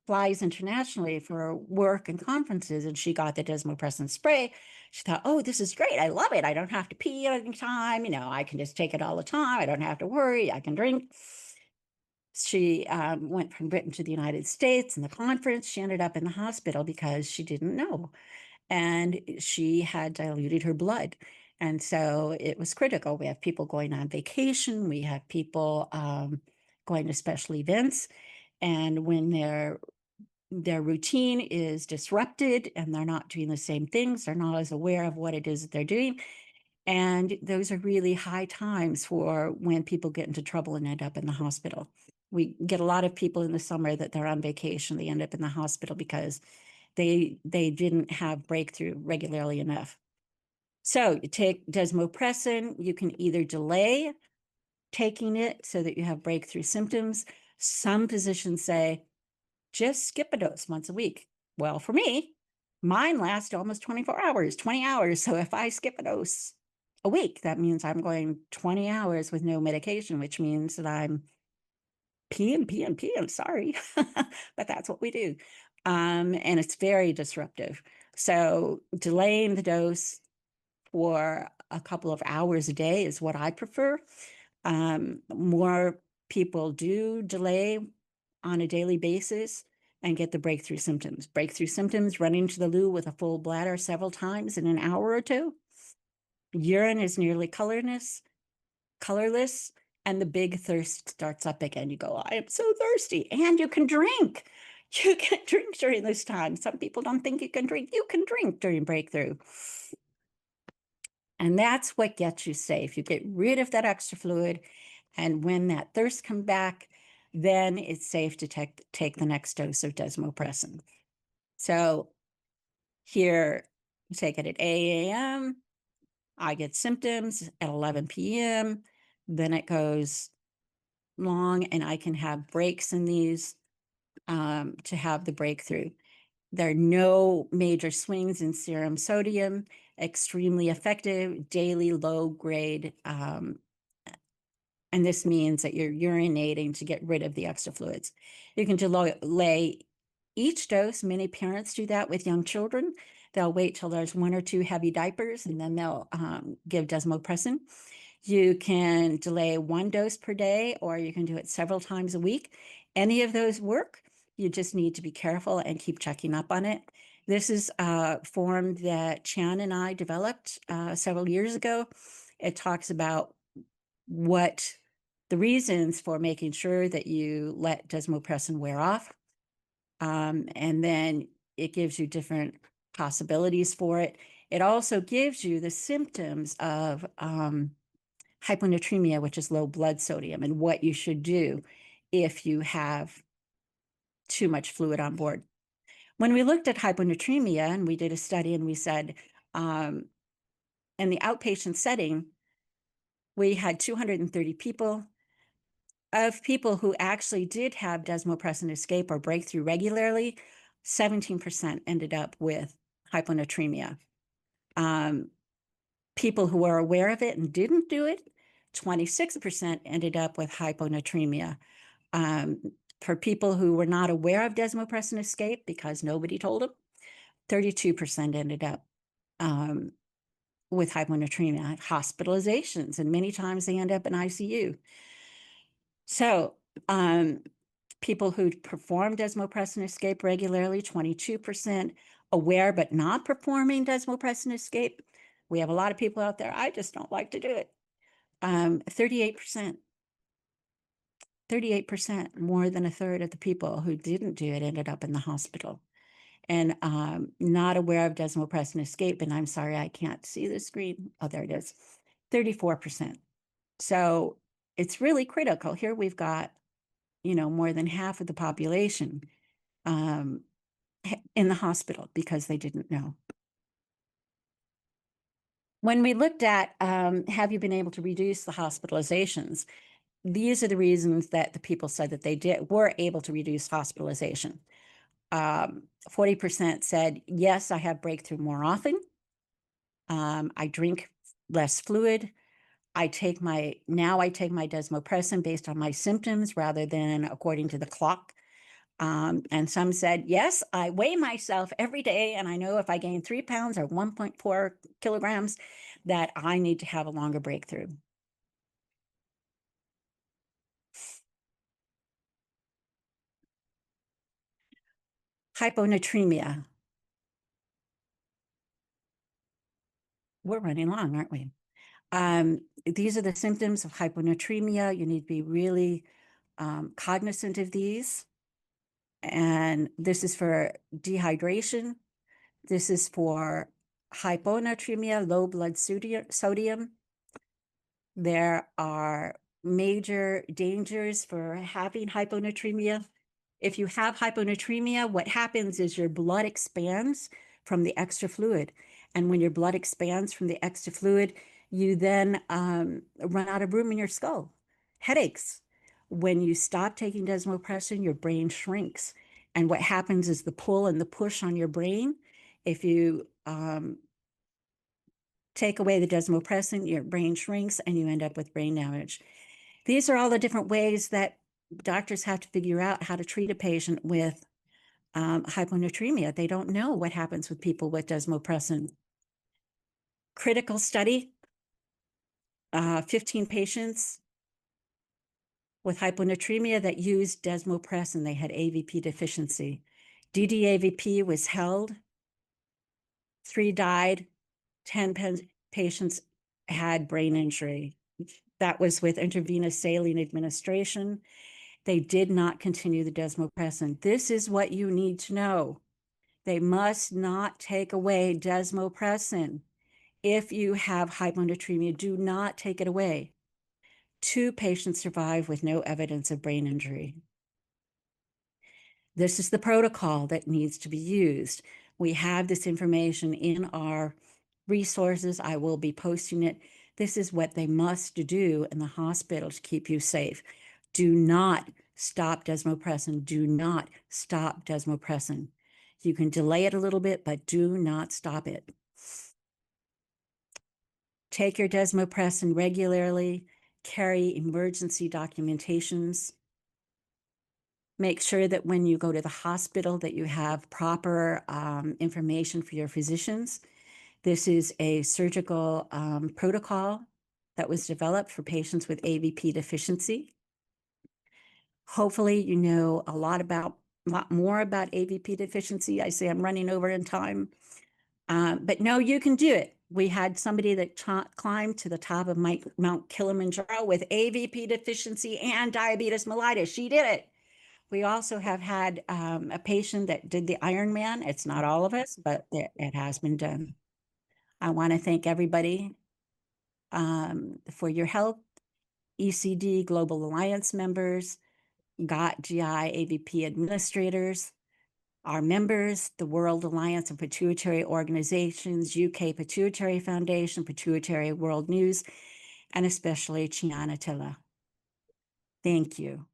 Speaker 1: flies internationally for work and conferences, and she got the desmopressin spray. She thought, oh, this is great. I love it. I don't have to pee any time. I can just take it all the time. I don't have to worry. I can drink. She went from Britain to the United States in the conference. She ended up in the hospital because she didn't know. And she had diluted her blood. And so it was critical. We have people going on vacation. We have people going to special events. And when their routine is disrupted and they're not doing the same things, they're not as aware of what it is that they're doing. And those are really high times for when people get into trouble and end up in the hospital. We get a lot of people in the summer that they're on vacation, they end up in the hospital because they didn't have breakthrough regularly enough. So you take desmopressin, you can either delay taking it so that you have breakthrough symptoms. Some physicians say, just skip a dose once a week. Well, for me, mine lasts almost 24 hours, 20 hours. So if I skip a dose a week, that means I'm going 20 hours with no medication, which means that I'm peeing, sorry, but that's what we do. And it's very disruptive. So delaying the dose for a couple of hours a day is what I prefer. More people do delay on a daily basis and get the breakthrough symptoms. Breakthrough symptoms, running to the loo with a full bladder several times in an hour or two. Urine is nearly colorless, and the big thirst starts up again. You go, I am so thirsty. And you can drink. You can drink during this time. Some people don't think you can drink. You can drink during breakthrough. And that's what gets you safe. You get rid of that extra fluid. And when that thirst comes back, then it's safe to take the next dose of desmopressin. So here, you take it at 8 a.m. I get symptoms at 11 p.m. Then it goes long, and I can have breaks in these to have the breakthrough. There are no major swings in serum sodium, extremely effective, daily low grade. And this means that you're urinating to get rid of the extra fluids. You can delay each dose. Many parents do that with young children. They'll wait till there's 1 or 2 heavy diapers, and then they'll give desmopressin. You can delay 1 dose per day, or you can do it several times a week. Any of those work. You just need to be careful and keep checking up on it. This is a form that Chan and I developed several years ago. It talks about what the reasons for making sure that you let desmopressin wear off. And then it gives you different possibilities for it. It also gives you the symptoms of hyponatremia, which is low blood sodium, and what you should do if you have too much fluid on board. When we looked at hyponatremia, and we did a study, and we said, in the outpatient setting, we had 230 people. Of people who actually did have desmopressin escape or breakthrough regularly, 17% ended up with hyponatremia. People who were aware of it and didn't do it, 26% ended up with hyponatremia. For people who were not aware of desmopressin escape because nobody told them, 32% ended up with hyponatremia, hospitalizations, and many times they end up in ICU. So people who perform desmopressin escape regularly, 22%, aware but not performing desmopressin escape. We have a lot of people out there, I just don't like to do it. 38%, more than a third of the people who didn't do it ended up in the hospital. And not aware of desmopressin escape, and I'm sorry, I can't see the screen. Oh, there it is, 34%. So it's really critical. Here we've got, more than half of the population in the hospital because they didn't know. When we looked at, have you been able to reduce the hospitalizations? These are the reasons that the people said that they were able to reduce hospitalization. 40% said, yes, I have breakthrough more often. I drink less fluid. I take my desmopressin based on my symptoms rather than according to the clock. And some said, yes, I weigh myself every day, and I know if I gain 3 pounds or 1.4 kilograms, that I need to have a longer breakthrough. Hyponatremia. We're running long, aren't we? These are the symptoms of hyponatremia. You need to be really cognizant of these. And this is for dehydration. This is for hyponatremia, low blood sodium. There are major dangers for having hyponatremia. If you have hyponatremia, what happens is your blood expands from the extra fluid. And when your blood expands from the extra fluid, you then run out of room in your skull. Headaches. When you stop taking desmopressin, your brain shrinks. And what happens is the pull and the push on your brain. If you take away the desmopressin, your brain shrinks and you end up with brain damage. These are all the different ways that doctors have to figure out how to treat a patient with hyponatremia. They don't know what happens with people with desmopressin. Critical study, 15 patients with hyponatremia that used desmopressin. They had AVP deficiency. DDAVP was held. 3 died. 10 patients had brain injury. That was with intravenous saline administration. They did not continue the desmopressin. This is what you need to know. They must not take away desmopressin. If you have hyponatremia, do not take it away. 2 patients survived with no evidence of brain injury. This is the protocol that needs to be used. We have this information in our resources. I will be posting it. This is what they must do in the hospital to keep you safe. Do not stop desmopressin. Do not stop desmopressin. You can delay it a little bit, but do not stop it. Take your desmopressin regularly. Carry emergency documentations. Make sure that when you go to the hospital that you have proper information for your physicians. This is a surgical protocol that was developed for patients with AVP deficiency. Hopefully you know a lot more about AVP deficiency. I say I'm running over in time, but no, you can do it. We had somebody that climbed to the top of Mount Kilimanjaro with AVP deficiency and diabetes mellitus. She did it. We also have had a patient that did the Ironman. It's not all of us, but it has been done. I want to thank everybody for your help. ECD Global Alliance members, GI AVP administrators, our members, the World Alliance of Pituitary Organizations, UK Pituitary Foundation, Pituitary World News, and especially Chiana Tilla. Thank you.